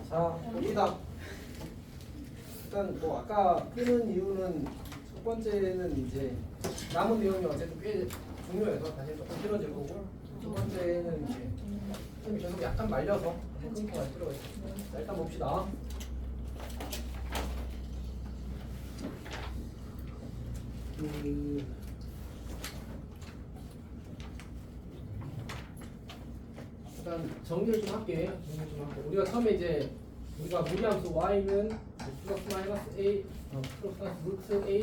자, 봅시다. 일단 뭐 아까 푸는 이유는 첫 번째는 이제 남은 내용이 어쨌든 꽤 중요해서 다시 조금 길어질 거고, 두 번째는 이제 좀 계속 약간 말려서 끊고 갈 필요가 있어요. 자, 일단 봅시다. 일단 정리를 좀 할게. 우리가 처음에 이제 우리가 무리함수 y는 플러스 마이너스 a 플러스 루트 a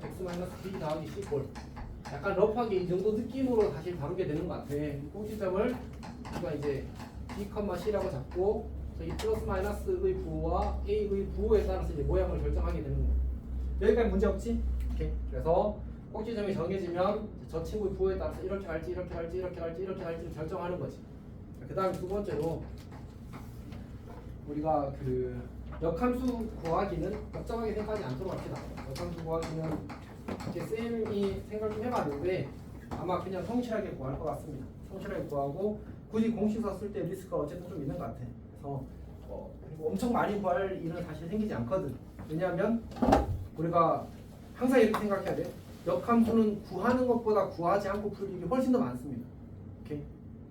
x 마이너스 b 더하기 c 꼴. 약간 러프하게 이 정도 느낌으로 다시 다루게 되는 것 같아. 꼭지점을 우리가 이제 b, c라고 잡고 이 플러스 마이너스의 부호와 a의 부호에 따라서 이제 모양을 결정하게 되는 거야. 여기까지 문제 없지? 오케이. 그래서 꼭지점이 정해지면 저 친구의 부호에 따라서 이렇게 갈지 이렇게 갈지 이렇게 갈지 이렇게 갈지를 결정하는 거지. 그 다음 두 번째로 우리가 그 역함수 구하기는 복잡하게 생각하지 않도록 합시다. 역함수 구하기는 이제 쌤이 생각 좀 해봤는데 아마 그냥 성실하게 구할 것 같습니다. 성실하게 구하고 굳이 공식서 쓸 때 리스크가 어쨌든 좀 있는 것 같아. 그래서 그리고 엄청 많이 구할 일은 사실 생기지 않거든. 왜냐하면 우리가 항상 이렇게 생각해야 돼. 역함수는 구하는 것보다 구하지 않고 풀 일이 훨씬 더 많습니다. 오케이?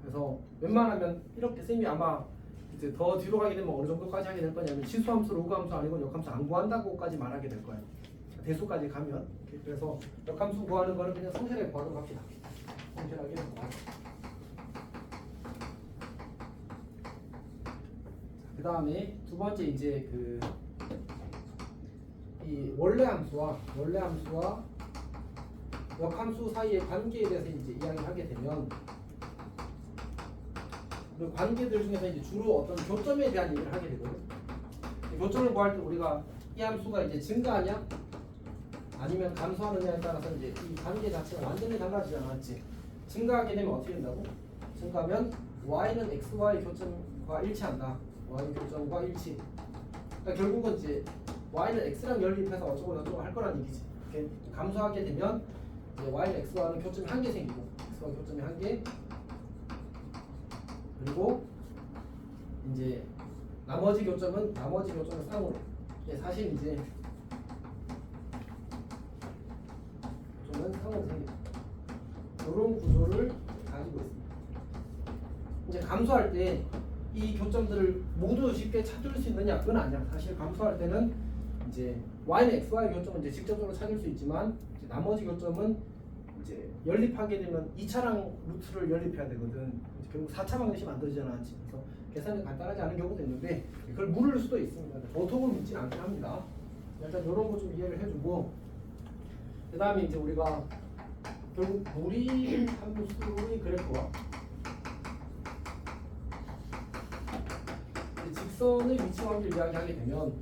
그래서 웬만하면 이렇게 쌤이 아마 이제 더 뒤로 가게 되면 어느 정도까지 하게 될 거냐면 치수함수, 로그함수 아니고 역함수 안 구한다고까지 말하게 될 거예요. 대수까지 가면. 그래서 역함수 구하는 거는 그냥 성실하게 구하도록 합시다. 성실하게 구하도록. 그 다음에 두 번째 이제 이 원래 함수와 역함수 사이의 관계에 대해서 이제 이야기를 하게 되면 그 관계들 중에서 이제 주로 어떤 교점에 대한 얘기를 하게 되거든. 교점을 구할 때 우리가 이 함수가 이제 증가하냐 아니면 감소하느냐에 따라서 이제 이 관계 자체가 완전히 달라지잖아, 맞지? 증가하게 되면 어떻게 된다고? 증가하면 y는 xy 교점과 일치한다. y 교점과 일치. 그러니까 결국은 이제 y는 x랑 연립해서 어쩌고 저쩌고 할 거란 얘기지. 이렇게 감소하게 되면 이제 y는 x와는 교점이 한 개 생기고 x와 교점이 한 개. 그리고 이제 나머지 교점은 쌍으로. 사실 이제 교점은 쌍으로 생깁니다. 이런 구조를 가지고 있습니다. 이제 감소할 때 이 교점들을 모두 쉽게 찾을 수 있느냐? 그건 아니야. 사실 감소할 때는 이제 y는 xy 교점은 이제 직접적으로 찾을 수 있지만 이제 나머지 교점은 이제 연립하게 되면 2차랑 루트를 연립해야 되거든. 결국 4차 방정식 만들어지잖아. 그래서 계산이 간단하지 않은 경우도 있는데 그걸 물을 수도 있습니다. 보통은 묻진 않긴 합니다. 일단 이런 거 좀 이해를 해주고 그 다음에 이제 우리가 결국 무리 함수의 그래프와 직선의 위치 관계를 이야기하게 되면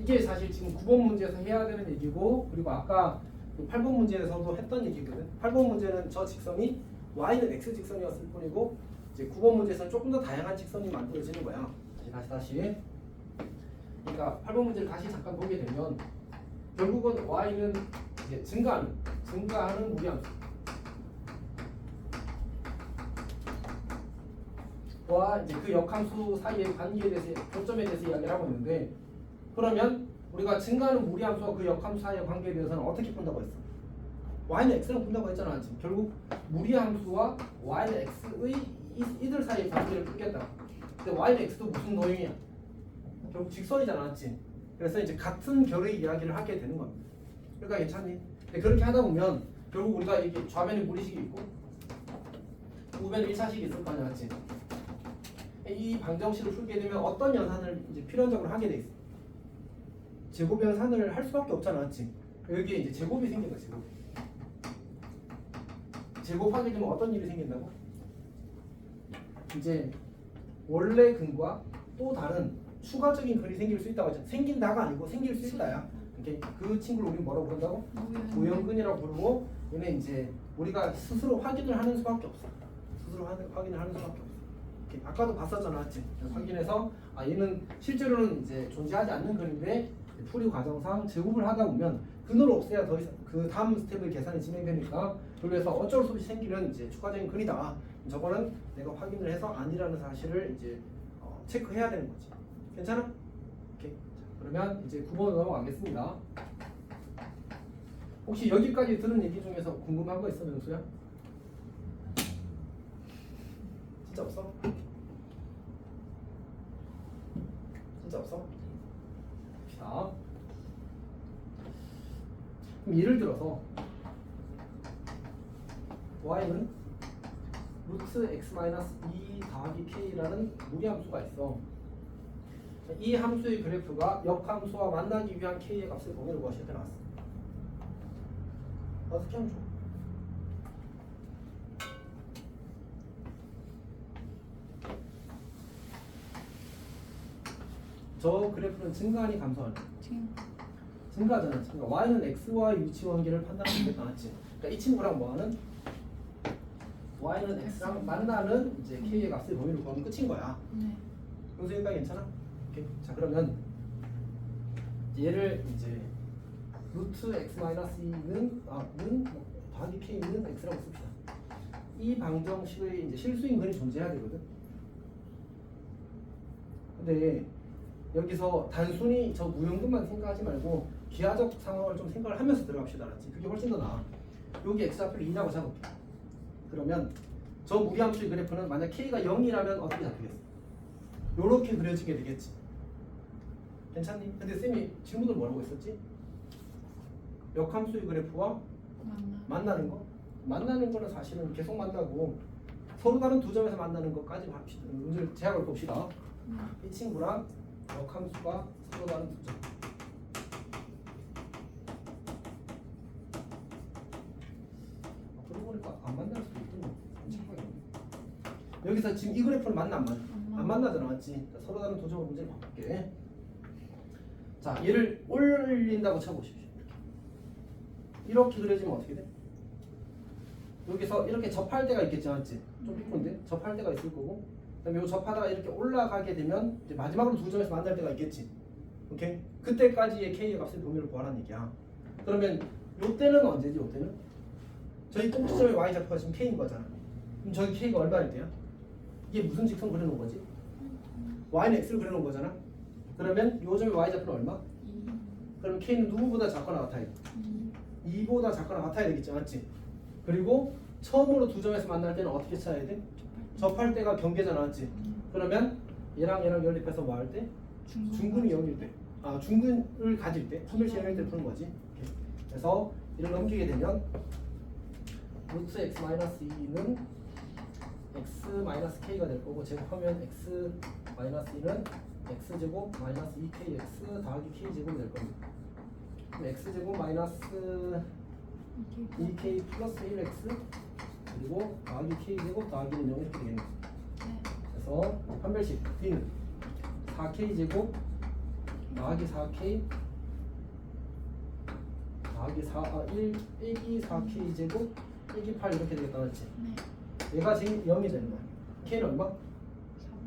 이게 사실 지금 9번 문제에서 해야 되는 얘기고 그리고 아까 8번 문제에서도 했던 얘기거든. 8번 문제는 저 직선이 y는 x 직선이었을 뿐이고 이제 9번 문제에서는 조금 더 다양한 직선이 만들어지는 거야. 다시. 그러니까 8번 문제를 다시 잠깐 보게 되면 결국은 y는 이제 증가하는 무리함수. 와 이제 그 역함수 사이의 관계에 대해서 교점에 대해서 이야기를 하고 있는데 그러면 우리가 증가하는 무리함수와 그 역함수 사이의 관계에 대해서는 어떻게 푼다고 했어? y는 x랑 푼다고 했잖아. 지금 결국 무리함수와 y는 x의 이들 사이의 관계를 풀겠다. 근데 y는 x도 무슨 도형이야? 결국 직선이잖아, 맞지? 그래서 이제 같은 결의 이야기를 하게 되는 겁니다. 그러니까 괜찮니? 근데 그렇게 하다 보면 결국 우리가 이게 좌변에 무리식이 있고 우변에 1차식이 있을 거 아니야, 맞지? 이 방정식을 풀게 되면 어떤 연산을 이제 필연적으로 하게 돼 있어. 제곱 연산을 할 수밖에 없잖아, 맞지? 여기에 이제 제곱이 생긴 거야, 제곱. 제곱하게 되면 어떤 일이 생긴다고? 이제 원래 근과 또 다른 추가적인 근이 생길 수 있다고 했잖아. 생긴다가 아니고 생길 수 있다야. 이렇게 그 친구를 우리 뭐라고 부른다고? 우연근이라고 부르고 얘는 이제 우리가 스스로 확인을 하는 수밖에 없어. 스스로 확인을 하는 수밖에 없어. 아까도 봤었잖아, 맞지? 확인해서 얘는 실제로는 이제 존재하지 않는 근인데 풀이 과정상 제곱을 하다 보면 근을 없애야 더 이상 그 다음 스텝의 계산이 진행되니까 그래서 어쩔 수 없이 생기는 이제 추가적인 근이다. 저거는 내가 확인을 해서 아니라는 사실을 이제 체크해야 되는 거지. 괜찮아? 오케이. 자, 그러면 이제 9번으로 넘어가겠습니다. 혹시 여기까지 들은 얘기 중에서 궁금한 거 있어, 명수야? 진짜 없어? 진짜 없어? 자, 그럼 예를 들어서 y는 루트 x-2 더하기 k라는 무리함수가 있어. 이 함수의 그래프가 역함수와 만나기 위한 k의 값을 범위로 구하실 때 나왔어. 어떻게 하면 좋아? 저 그래프는 증가하니 감소하니? 증가잖아. 증가. y는 x와 위치 관계를 판단하는 게 나왔지. 그러니까 이 친구랑 뭐하는? y는 x랑 만나는 이제 k의 값을 범위로 구하면 끝인 거야. 네. 여기서 여기까지 괜찮아? 오케이. 자 그러면 얘를 이제 루트 x-2는 더하기 k는 x라고 씁시다. 이 방정식의 이제 실수인 근이 존재해야 되거든. 근데 여기서 단순히 저 무형근만 생각하지 말고 기하적 상황을 좀 생각을 하면서 들어갑시다. 알았지? 그게 훨씬 더 나아. 여기 x좌표를 2라고 잡을게. 그러면 저 무리함수의 그래프는 만약 k가 0이라면 어떻게 잡히겠어? 요렇게 그려지게 되겠지. 괜찮니? 근데 쌤이 친구들 뭐라고 했었지? 역함수의 그래프와 만나는 거? 만나는 거는 사실은 계속 만나고 서로 다른 두 점에서 만나는 것까지 합시다. 문제를 제약을 봅시다. 이 친구랑 역함수가 서로 다른 두 점. 그러고 보니까 안 만날 수도 있던데. 여기서 지금 이 그래프는 만나 안 만나? 안 만나잖아, 맞지? 서로 다른 두 점을 문제를 바꿀게. 자, 얘를 올린다고 쳐보십시오. 이렇게 그려지면 어떻게 돼? 여기서 이렇게 접할 때가 있겠지, 맞지? 좀 삐꼰데? 접할 때가 있을 거고, 그다음에 요 접하다가 이렇게 올라가게 되면 이제 마지막으로 두 점에서 만날 때가 있겠지. 오케이? 그때까지의 k의 값을 범위로 구하라는 얘기야. 그러면 요 때는 언제지? 요 때는? 저희 꼭지점의 y 좌표가 지금 k인 거잖아. 그럼 저기 k가 얼마일 때야? 이게 무슨 직선 그려놓은 거지? y는 x를 그려놓은 거잖아. 그러면 요 점의 y 좌표는 얼마? 2. 그럼 k는 누구보다 작거나 같아야 돼? 2보다 작거나 같아야 되겠지, 맞지? 그리고 처음으로 두 점에서 만날 때는 어떻게 찾아야 돼? 접할 때가 경계잖아, 맞지? 그러면 얘랑 연립해서 뭐 할 때? 중근이 0일 때. 아, 중근을 가질 때, 판별시 0일 때 푸는 거지. 이렇게. 그래서 이를 넘기게 되면 루트 x-2는 x-k가 될 거고 제곱하면 x-2는 x제곱 마이너스 2kx 더하기 k제곱이 될 겁니다. 그럼 x제곱 마이너스 2k 플러스 1x 그리고 더하기 k제곱 더하기는 0 이렇게 되겠네요. 그래서 판별식 D는 4k제곱 더하기 4k 더하기 1이 4k제곱 1이 8 이렇게 되겠다, 맞지? 네. 얘가 지금 0이 되는 거야. k는 얼마?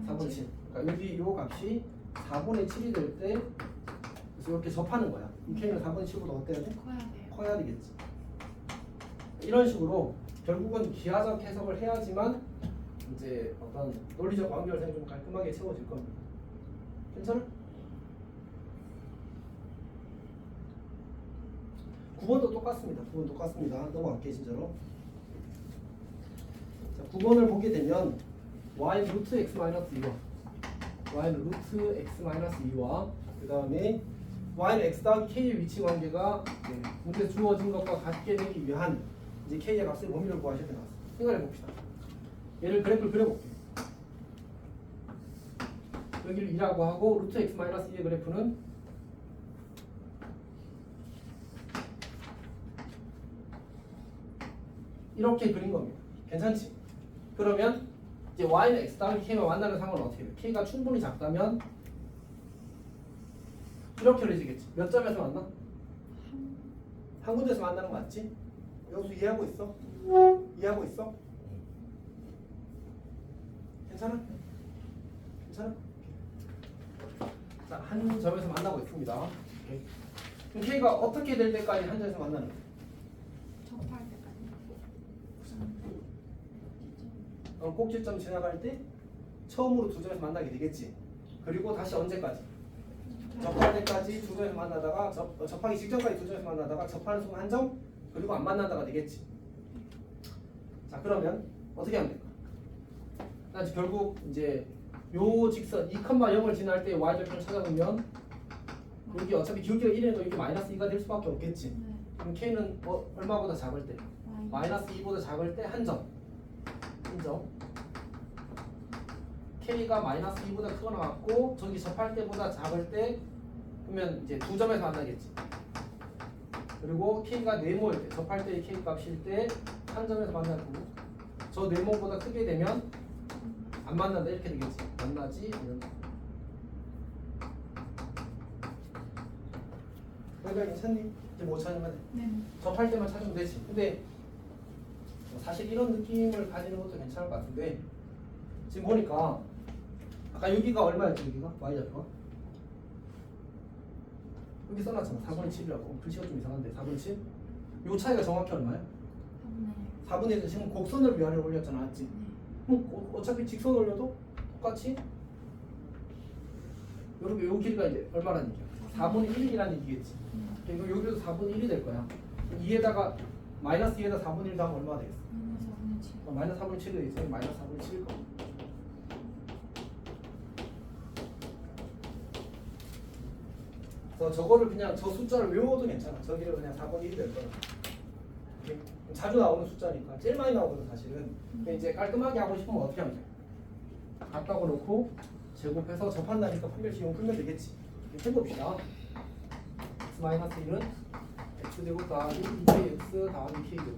4분의 4분의 7. 그러니까 여기 요 값이 4분의 7이 될 때 그래서 이렇게 접하는 거야. 이 k는 4분의 7보다 어때야 돼? 커야 돼요. 커야 되겠지. 이런 식으로 결국은 기하적 해석을 해야지만 이제 어떤 논리적 완결성이 좀 깔끔하게 채워질 겁니다. 괜찮아? 9번도 똑같습니다. 9번 똑같습니다. 넘어갈게요, 진짜로. 자, 9번을 보게 되면 y 루트 x-2와 y는 루트 x-2와 그 다음에 y는 x 더하기 k의 위치 관계가 문제에서 주어진 것과 같게 되기 위한 이제 k의 값을 범위를 구하실 때 나왔어요. 생각해 봅시다. 얘를 그래프를 그려볼게요. 여기를 2라고 하고 루트 x-2의 그래프는 이렇게 그린 겁니다. 괜찮지? 그러면 이제 y는 x 더하기 k와 만나는 상황은 어떻게 돼요? k가 충분히 작다면 이렇게 그려지겠지. 몇 점에서 만나? 한 군데서 만나는 거 맞지? 여기서 이해하고 있어? 이해하고 있어? 괜찮아? 괜찮아? 자, 한 점에서 만나고 있습니다. 오케이. 그럼 K가 어떻게 될 때까지 한 점에서 만나는 거야? 접할 때까지. 꼭지점 지나갈 때 처음으로 두 점에서 만나게 되겠지. 그리고 다시 언제까지? 접할 때까지 두 점에서 만나다가 접하기 직전까지 두 점에서 만나다가 접하는 순간 한 점, 그리고 안 만나다가 되겠지. 자, 그러면 어떻게 하면 될까? 나 이제 결국 이제 요 직선 2,0을 지날 때 y절편을 찾아보면 여기 어차피 기울기가 1이니까 여기 마이너스 2가 될 수밖에 없겠지. 네. 그럼 K는 얼마보다 작을 때? 마이너스 2보다 작을 때 한 점. 한 점. K가 마이너스 2보다 크거나 같고 저기 접할 때보다 작을 때 그러면 이제 두 점에서 만나겠지. 그리고 K가 네모일 때 접할 때의 K 값일 때 한 점에서 만날 거고 저 네모보다 크게 되면 안 만난다 이렇게 되겠지. 만나지 이런. 그러니까 괜찮니? 이제 뭐 찾으면 돼. 네. 접할 때만 찾으면 되지. 근데 사실 이런 느낌을 가지는 것도 괜찮을 것 같은데 지금 보니까 아까 여기가 얼마였지? 여기가? y좌표가? 여기 써놨잖아. 4분의 7이라고. 글씨가 좀 이상한데 4분의 7? 요 차이가 정확히 얼마야? 4분의 1. 지금 곡선을 위아래로 올렸잖아. 맞지? 네. 그럼 어차피 직선 올려도 똑같이 요렇게 요 길이가 이제 얼마라는 얘기야? 4분의 1이라는 얘기겠지. 그럼 여기도 4분의 1이 될 거야. 2에다가 마이너스 2에다 4분의 1 더하면 얼마가 되겠어? 마이너스 4분의 7이 있으면 마이너스 4분의 7일 거야. 그래서 저거를 그냥 저 숫자를 외워도 괜찮아. 저기를 그냥 4분의 1이 될 거야. 이렇게 자주 나오는 숫자니까 제일 많이 나오거든 사실은. 근데 이제 깔끔하게 하고 싶으면 어떻게 하면 돼? 같다고 놓고 제곱해서 접한다니까 판별식으로 풀면 되겠지. 이렇게 해봅시다. x 마이너스 1은 x제곱 더하기 2kx 더하기 k제곱.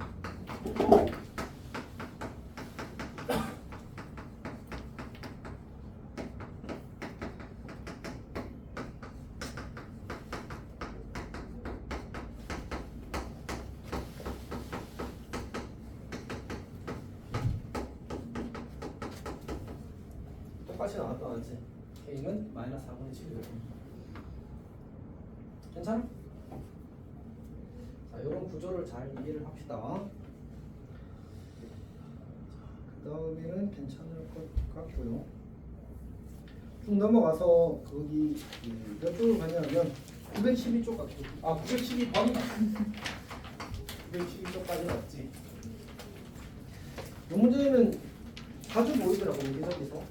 똑같이 나왔다 맞지? k는 마이너스 4분의 7이 되고. 괜찮아? 자, 이런 구조를 잘 이해를 합시다. 그 다음에는 괜찮을 것 같고요. 쭉 넘어가서 거기 몇 쪽으로 가냐면 912쪽 같고, 912번이다. 912쪽까지 왔지. 이 문제는 자주 보이더라고 여기저기서.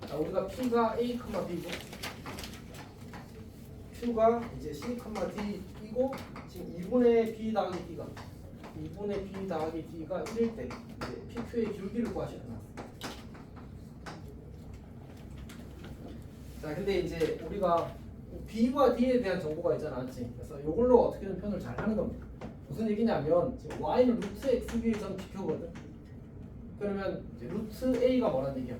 자, 우리가 P가 A, B고 Q가 이제 C, D이고 지금 2분의 B 더하기 D가 2분의 B 더하기 D가 1일 때 이제 PQ의 기울기를 구하시는 거예요. 자, 근데 이제 우리가 B와 D에 대한 정보가 있잖아, 맞지? 그래서 이걸로 어떻게든 표현을 잘 하는 겁니다. 무슨 얘기냐면 지금 Y는 루트 XB의 점 B표거든. 그러면 이제 루트 A가 뭐라는 얘기야?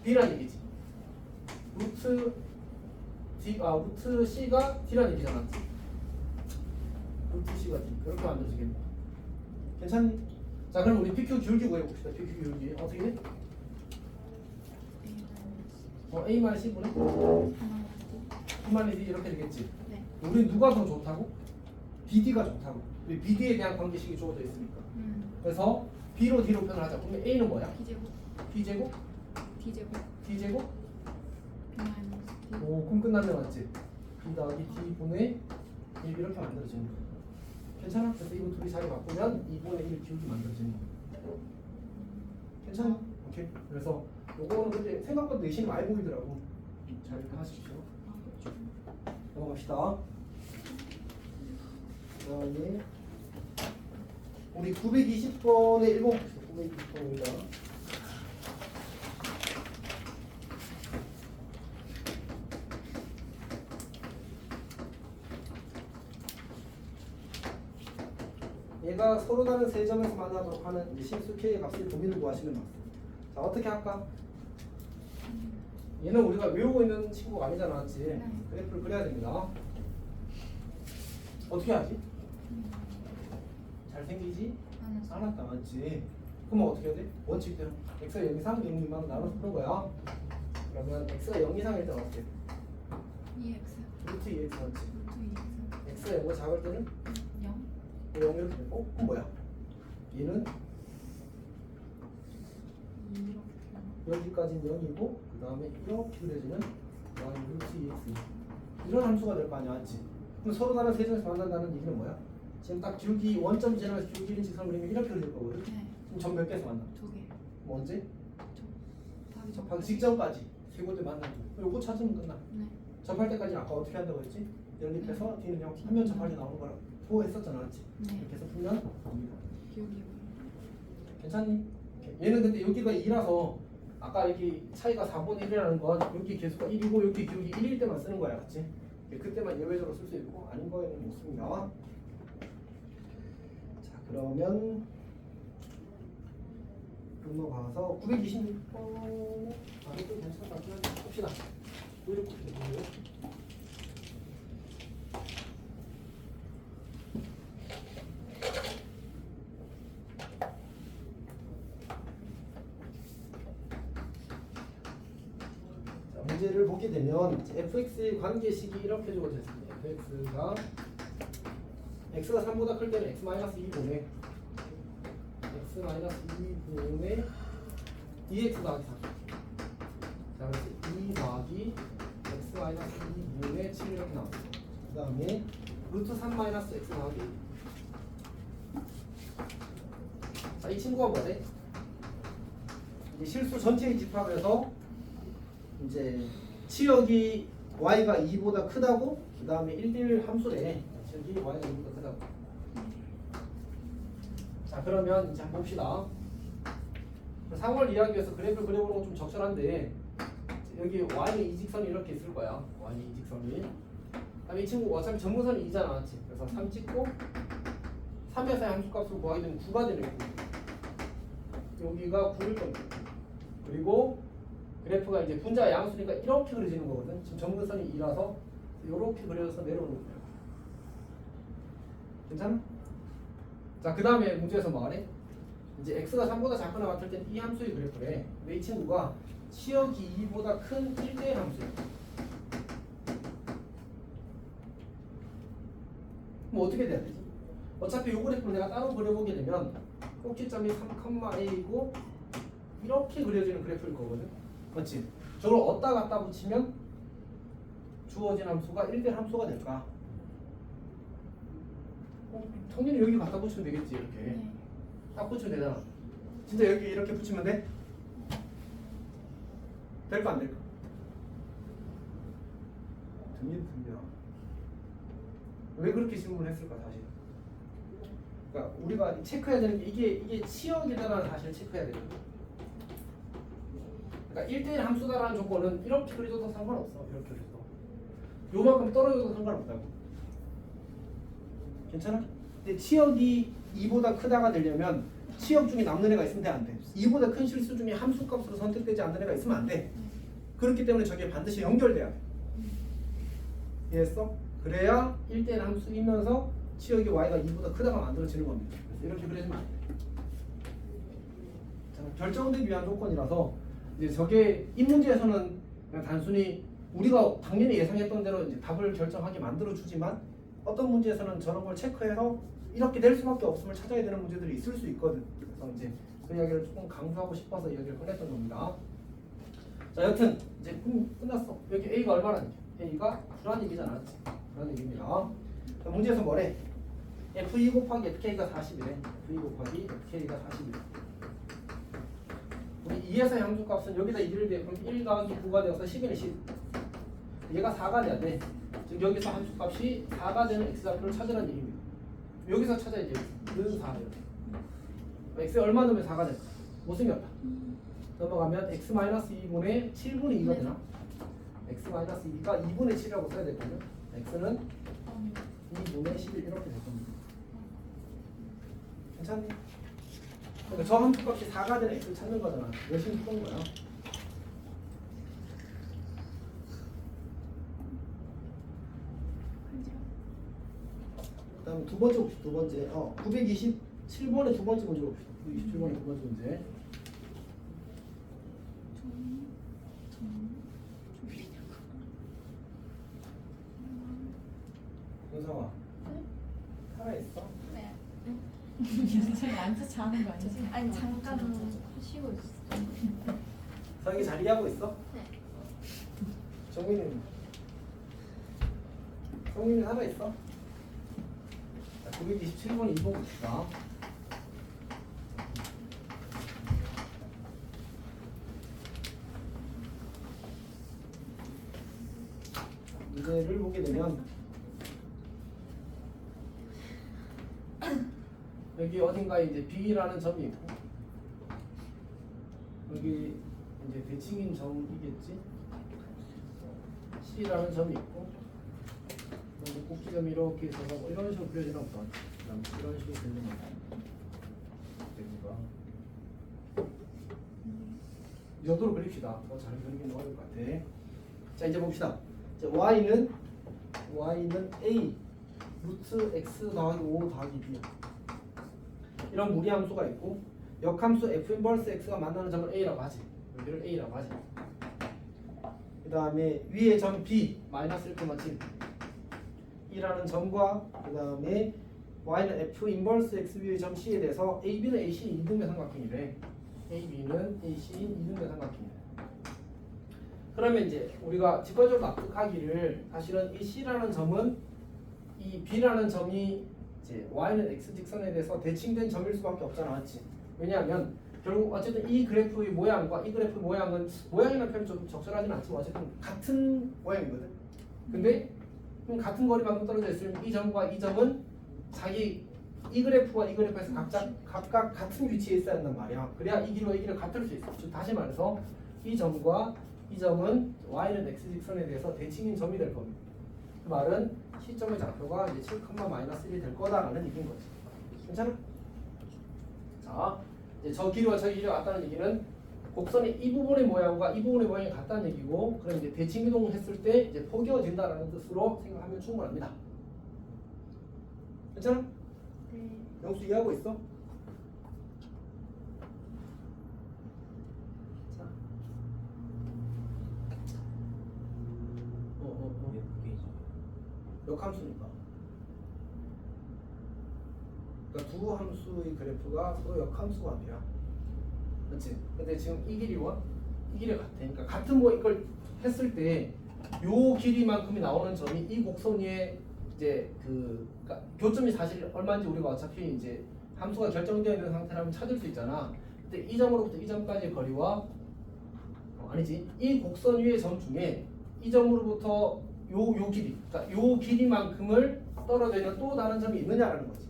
B란 얘기지. 루트 C가 D란 얘기잖아. 루트 C가 D. 그렇게 만들어지겠네. 괜찮니? 자, 그럼 우리 PQ 기울기 구해봅시다. PQ 기울기. 어떻게 돼? A-C분의 P-D 이렇게 되겠지. 네. 우린 누가 더 좋다고? BD가 좋다고. 우리 BD에 대한 관계식이 주어져 있으니까. 그래서 B로 D로 표현하자. 그러면 A는 뭐야? B제곱. B제곱? D제곱. D제곱? 마이너스 D. 오, 그럼 끝났네 맞지? B 더하기 D분의 1 이렇게 만들어지는 거야. 괜찮아? 그래서 이거 둘이 자리 바꾸면 2분의 1 기울기 만들어지는 거야. 괜찮아? 오케이. 그래서 요거는 근데 생각보다 내신이 많이 보이더라고. 잘 하십시오. 넘어갑시다. 그다음에 우리 920번에 1번 봅시다. 920번입니다. 얘가 서로 다른 세 점에서 만나도록 하는 실수 K의 값을 범위를 구하시면 맞습니다. 자, 어떻게 할까? 얘는 우리가 외우고 있는 친구가 아니잖아, 맞지? 네. 그래프를 그려야 됩니다. 어떻게 하지? 잘생기지? 않았다, 맞지? 그러면 어떻게 해야 돼? 원칙대로 x가 0 이상, 0 미만 나눠서 푸는 거야. 그러면 x가 0 이상일 때는 어떻게 돼? EX 루트 2x 맞지? 루트 EX x가 0보다 작을 때는 0 0 이렇게 되고 그럼 뭐야? 얘는 2 이렇게 여기까지는 0이고 그 다음에 이렇게 그려지는 y 루트 2x 이런 함수가 될 거 아니야, 맞지? 그럼 서로 다른 세점에서 만난다는 얘기는 뭐야? 지금 딱 기울기 원점이 지나면서 기울기 1인 직선을 그리면 이렇게 그릴 거거든? 네 지금 점 몇 개에서 만나? 2개 뭐 언제? 답이 접하기 직전까지 세 군데 만나고 요거 찾으면 끝나. 네 접할 때까지는 아까 어떻게 한다고 했지? 연립해서 뒤는 그냥 한면 접할때 나오는 거라 고 했었잖아, 맞지? 네. 이렇게 해서 풀면 됩니다. 기억이 괜찮니? 얘는 근데 여기가 2라서 아까 여기 차이가 4분의 1이라는 건 여기 개수가 1이고 여기 기울기 1일 때만 쓰는 거야, 같이. 그때만 예외적으로 쓸 수 있고 아닌 거에는 못 씁니다. 자, 그러면 넘어가서 926번 아직도 괜찮을 것 같긴 한데 봅시다. 926번 문제를 보게 되면 fx의 관계식이 이렇게 주어져 있습니다. x가 3보다 클 때는 x-2분의 x-2분의 2x 더하기 3. 자, 그래서 2 더하기 x-2분의 7 이렇게 나옵니다. 그 다음에 루트 3-x 더하기 1. 자, 이 친구가 뭐래? 이제 실수 전체의 집합에서 이제 치역이 y가 2보다 크다고 그 다음에 1대1 함수래. 치역이 y가 2보다 크다고. 자, 그러면 이제 한번 봅시다. 상황을 이해하기 위해서 그래프를 그려보는 건 좀 적절한데 여기 y의 이직선이 이렇게 있을 거야. y의 이직선이. 그다음에 이 친구 어차피 정근선이 2잖아, 맞지? 그래서 3 찍고 3에서의 함수값을 구하게 되면 9가 되네. 9. 여기가 9일 겁니다. 그리고 그래프가 이제 분자 양수니까 이렇게 그려지는 거거든. 지금 정근선이 2라서 이렇게 그려져서 내려오는 거예요. 괜찮아? 자, 그 다음에 문제에서 뭐하래? 이제 x가 3보다 작거나 같을 땐 이 함수의 그래프래. 근데 이 친구가 치역이 2보다 큰 1대1 함수야. 그럼 어떻게 돼야 되지? 어차피 이 그래프를 내가 따로 그려보게 되면 꼭지점이 3,a이고 이렇게 그려지는 그래프일 거거든. 맞지? 저걸 어디다 갖다 붙이면 주어진 함수가 1대1 함수가 될까? 당연히 여기 갖다 붙이면 되겠지, 이렇게. 네. 딱 붙이면 되잖아. 진짜 여기 이렇게 붙이면 돼? 될까 안 될까? 됩니다. 왜 그렇게 질문했을까, 사실? 그러니까 우리가 체크해야 되는 게 이게 치역이다라는 사실을 체크해야 되는 거야. 그러니까 1대1 함수다라는 조건은 이렇게 그려줘도 상관없어. 이렇게 그려도. 요만큼 떨어져도 상관없다고. 괜찮아? 근데 치역이 2보다 크다가 되려면 치역 중에 남는 애가 있으면 돼, 안 돼? 2보다 큰 실수 중에 함수값으로 선택되지 않는 애가 있으면 안 돼. 그렇기 때문에 저게 반드시 연결돼야 돼. 이해했어? 그래야 1대1 함수이면서 치역이 y가 2보다 크다가 만들어지는 겁니다. 그래서 이렇게 그려주면 안 돼. 자, 결정되기 위한 조건이라서 이제 저게 이 문제에서는 그냥 단순히 우리가 당연히 예상했던 대로 이제 답을 결정하게 만들어주지만 어떤 문제에서는 저런 걸 체크해서 이렇게 될 수밖에 없음을 찾아야 되는 문제들이 있을 수 있거든. 그래서 이제 그 이야기를 조금 강조하고 싶어서 이야기를 꺼냈던 겁니다. 자, 여튼 이제 끝났어. 여기 a가 얼마나 a가 9라는 얘기잖아, 그런 얘기입니다. 자, 문제에서 뭐래? f2 곱하기 fk가 40이래. f2 곱하기 fk가 40이래. 우리 2에서의 함수값은 여기다 1을 대면 1 더하기 9가 되어서 10이네 10. 얘가 4가 돼야 돼. 즉 여기서 함수값이 4가 되는 x좌표를 찾으라는 얘기입니다. 여기서 찾아야지. 는 4예요. x에 얼마 넣으면 4가 될까? 못생겼다. 넘어가면 x-2분의 7분의 2가 되나? x-2가 2분의 7이라고 써야 되거든요. x는 2분의 11 이렇게 될 겁니다. 괜찮니? 그러니까 저 함수값이 4가 되는 x를 찾는 거잖아. 열심히 푸는 거야. 그 다음에 두 번째 봅시다. 두 번째 927번의 두 번째 문제 봅시다. 927번의 두 번째 문제. 현성아. 네? 살아있어? 네. 연습을 안 자는 거 아니지? 아니 잠깐 쉬고 있어. 서영이 잘 이해하고 있어? 네. 정민이는? 성민이 살아있어? 자, 927번 2번 봅시다. 문제를 보게 되면 여기 어딘가에 이제 B라는 점이 있고 여기 이제 대칭인 점이겠지. C라는 점이 있고 여기 꼭지점이 이렇게 있어서 뭐 이런 식으로 그려지는 없던 그다음 이런 식으로 그리는 거 여기가 이 정도로 그립시다. 더 잘 그리긴 어려울 것 같아. 자 이제 봅시다. 자, y는 a 루트 x 더하기 5 더하기 b 이런 무리함수가 있고 역함수 f 인버스 x가 만나는 점을 a라고 하지. 여기를 a라고 하지. 그 다음에 위에 점 b 마이너스 이렇게 맞지. 이라는 점과 그 다음에 y는 f 인버스 x 위의 점 c에 대해서 ab는 ac인 이등변 삼각형이래. ab는 ac인 이등변 삼각형이래. 그러면 이제 우리가 직관적으로 납득하기를 사실은 이 C라는 점은 이 B라는 점이 이제 Y는 X 직선에 대해서 대칭된 점일 수밖에 없잖아, 맞지? 왜냐하면 결국 어쨌든 이 그래프의 모양과 이 그래프의 모양은 모양이라는 표현이 좀 적절하지는 않지만 어쨌든 같은 모양이거든. 근데 같은 거리만큼 떨어져 있으면 이 점과 이 점은 자기 이 그래프와 이 그래프에서 각각 같은 위치에 있어야 한단 말이야. 그래야 이 길이와 이 길이가 같을 수 있어. 즉 다시 말해서 이 점과 이 점은 y는 x 직선에 대해서 대칭인 점이 될 겁니다. 그 말은 시점의 좌표가 이제 7, -1이 될 거다라는 얘기인 거지. 괜찮아? 자, 이제 저 길이와 저 길이가 같다는 얘기는 곡선의 이 부분의 모양과 이 부분의 모양이 같다는 얘기고, 그럼 이제 대칭 이동했을 때 이제 포개어진다라는 뜻으로 생각하면 충분합니다. 괜찮아? 네. 영수 이해하고 있어? 역함수니까. 그러니까 두 함수의 그래프가 서로 역함수가 돼요. 그렇지? 근데 지금 이 길이와 이 길이가 같아. 그러니까 같은 뭐 이걸 했을 때 요 길이만큼이 나오는 점이 이 곡선 위에 이제 그러니까 교점이 사실 얼마인지 우리가 어차피 이제 함수가 결정되어 있는 상태라면 찾을 수 있잖아. 근데 이 점으로부터 이 점까지의 거리와 아니지, 이 곡선 위의 점 중에 이 점으로부터 요 길이, 그러니까 요 길이만큼을 떨어져 있는 또 다른 점이 있느냐라는 거지.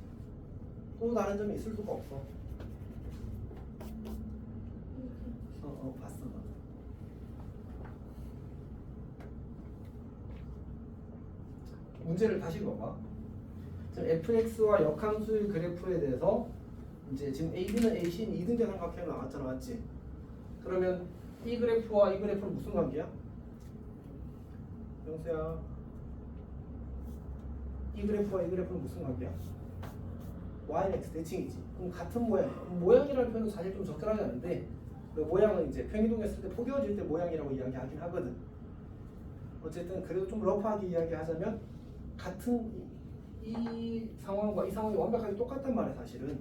또 다른 점이 있을 수가 없어. 봤어. 문제를 다시 봐봐. 지금 fx와 역함수의 그래프에 대해서 이제 지금 ab는 ac인 이등변 삼각형이 나왔잖아, 맞지? 그러면 이 그래프와 이 그래프는 무슨 관계야? 영수야, 이 그래프와 이 그래프는 무슨 관계야? y는 x 대칭이지. 그럼 같은 모양이라는 표현은 사실 좀 적절하지 않은데 그 모양은 이제 평이동했을 때 포개어질 때 모양이라고 이야기하긴 하거든. 어쨌든 그래도 좀 러프하게 이야기하자면 같은 이 상황과 이 상황이 완벽하게 똑같단 말이야. 사실은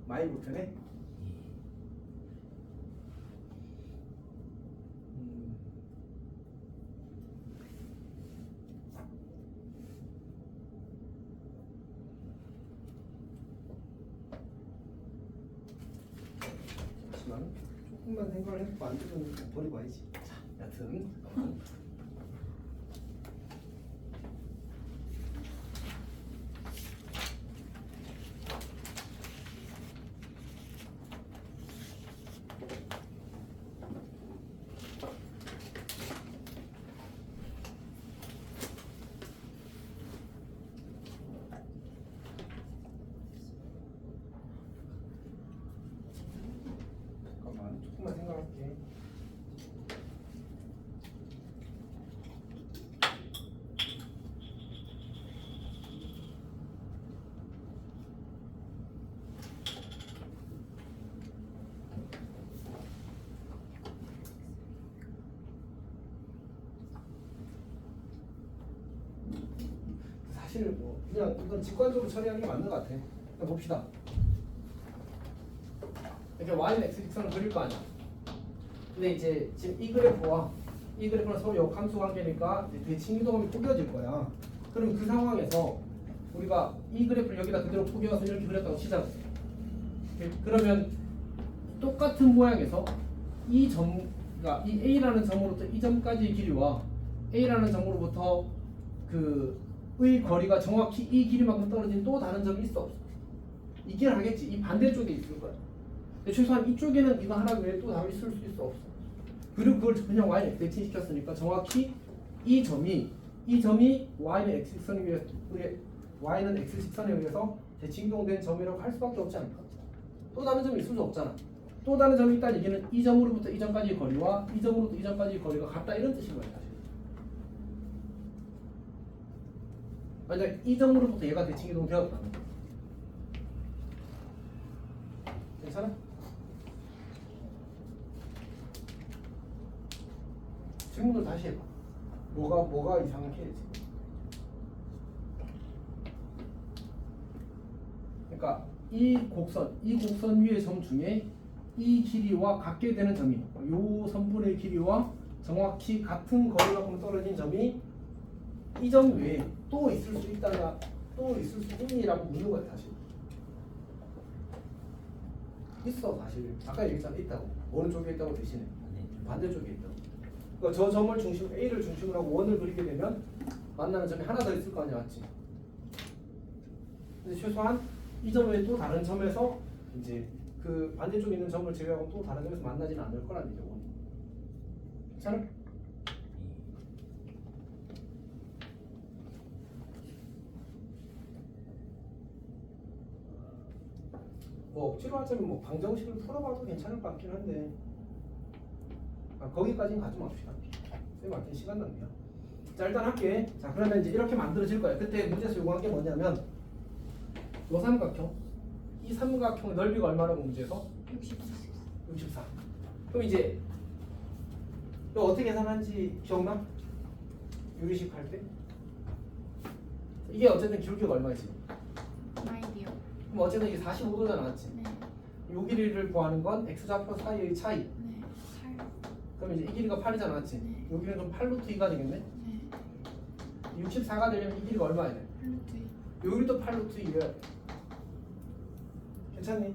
마일부터네. 잠시만, 조금만 생각을 해보고 안 되면 버리고 와야지. 자, 여튼 잠깐만. 조금만 생각할게. 사실 뭐 그냥 이건 직관적으로 처리하는 게 맞는 것 같아. 그냥 봅시다. 이렇게 y는 x 직선을 그릴 거 아니야. 근데 이제 지금 이 그래프와 이 그래프는 서로 역함수 관계니까 이제 대칭 이동함이 포개질 거야. 그럼 그 상황에서 우리가 이 그래프를 여기다 그대로 포개어서 이렇게 그렸다고 치자고. 그러면 똑같은 모양에서 이 점, 그러니까 이 A라는 점으로부터 이 점까지의 길이와 A라는 점으로부터 그의 거리가 정확히 이 길이만큼 떨어진 또 다른 점이 있어 없어? 있긴 하겠지. 이 반대쪽에 있을 거야. 근데 최소한 이쪽에는 이거 하나 외에 또 답이 있을 수 있어 없어? 그리고 그걸 그냥 y는 x 시켰으니까 정확히 이 점이 y는 x 직선에 의해 y는 x 직선에 의해서 대칭동된 점이라고 할 수밖에 없지 않을까? 또 다른 점이 있을 수 없잖아. 또 다른 점이 있다는 얘기는 이 점으로부터 이 점까지의 거리와 이 점으로부터 이 점까지의 거리가 같다 이런 뜻인 거야 사실. 만약 이 점으로부터 얘가 대칭이동 되었다면 괜찮아? 질문을 다시 해봐. 뭐가 이상하게 지금? 그러니까 이 곡선 위의 점 중에 이 길이와 같게 되는 점이 요 선분의 길이와 정확히 같은 거리만큼 떨어진 점이 이 점 외에 또 있을 수 있다가 또 있을 수 있니라고 묻는 거야 사실. 있어 사실. 아까 얘기했잖아 있다고. 오른쪽에 있다고 대신에 반대쪽에 있다고. 그러니까 저 점을 중심 A를 중심으로 하고 원을 그리게 되면 만나는 점이 하나 더 있을 거 아니야, 맞지? 근데 최소한 이 점 외에 또 다른 점에서 이제 그 반대쪽에 있는 점을 제외하고 또 다른 점에서 만나지는 않을 거란 얘기죠. 원이. 괜찮아? 뭐 억지로 하자면 뭐 방정식을 풀어봐도 괜찮을 것 같긴 한데 거기까지는 가지 맙시다. 쌤한테 시간 낭비야. 자 일단 할게. 자 그러면 이제 이렇게 만들어질 거야. 그때 문제에서 요구한 게 뭐냐면 요 삼각형 이 삼각형 넓이가 얼마라고 문제에서? 64. 그럼 이제 이거 어떻게 계산하는지 기억나? 유리식 할 때? 이게 어쨌든 기울기가 얼마지? 마이디어. 그럼 어쨌든 이게 45도가 나왔지. 네. 요 길이를 구하는 건 x좌표 사이의 차이. 네. 8. 그럼 이제 이 길이가 8이잖아, 맞지? 네. 여기는 그럼 8루트 2가 되겠네? 네. 64가 되려면 이 길이가 얼마야 돼? 플루트. 여기도 8루트 2야 돼. 괜찮니?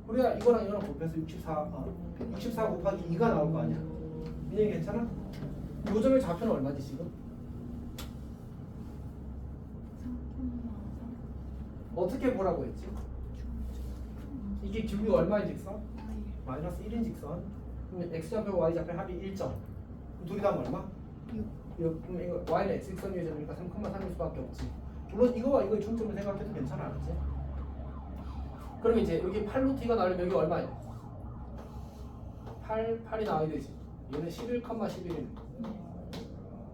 우리가 이거랑 이거랑 곱해서 64 곱하기 2가 나올 거 아니야? 민영이 괜찮아? 요점의 좌표는 얼마지 지금? 3,3. 어떻게 보라고 했지? 이게 기울기가 얼마인 직선? 마이너스 1인 직선. 그러면 x좌표 y좌표 합이 1점. 그럼 둘이 다 얼마? 6. 그럼 이거 y는 x 직선 위에 점이니까 3,3일 수밖에 없지. 물론 이거와 이거의 중점을 생각해도 괜찮아, 알았지? 그럼 이제 여기 8루트가 나오려면 여기 얼마야? 8이 나와야 되지. 얘는 11,11이네.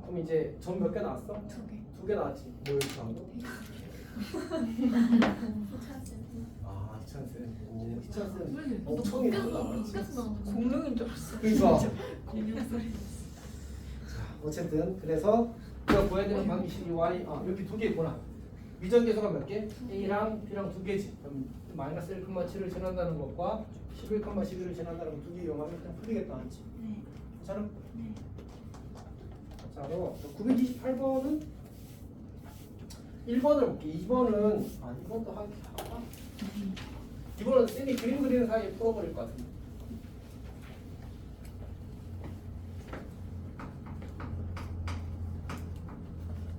그럼 이제 점 몇 개 나왔어? 2개. 2개 나왔지. 뭐 이렇게 한 거? 아, 희찬쌤. 오, 희찬쌤. 엄청 나왔지. 공룡인 줄 알았어. 그러니까. 공룡 소리. 어쨌든 그래서 우리가 구해야 되는 방식이 y 여기 2개 있구나. 위전계수가 몇 개? A랑 B랑 2개지. 그럼 마이너스 1,7을 지난다는 것과 11,11을 지난다는 거 2개 이용하면 그냥 풀리겠다 하지. 네. 괜찮아? 네. 자, 928번은 1번을 볼게. 2번은 2번도 하기 할까? 2번은 쌤이 그림 그리는 사이에 풀어버릴 것 같은데.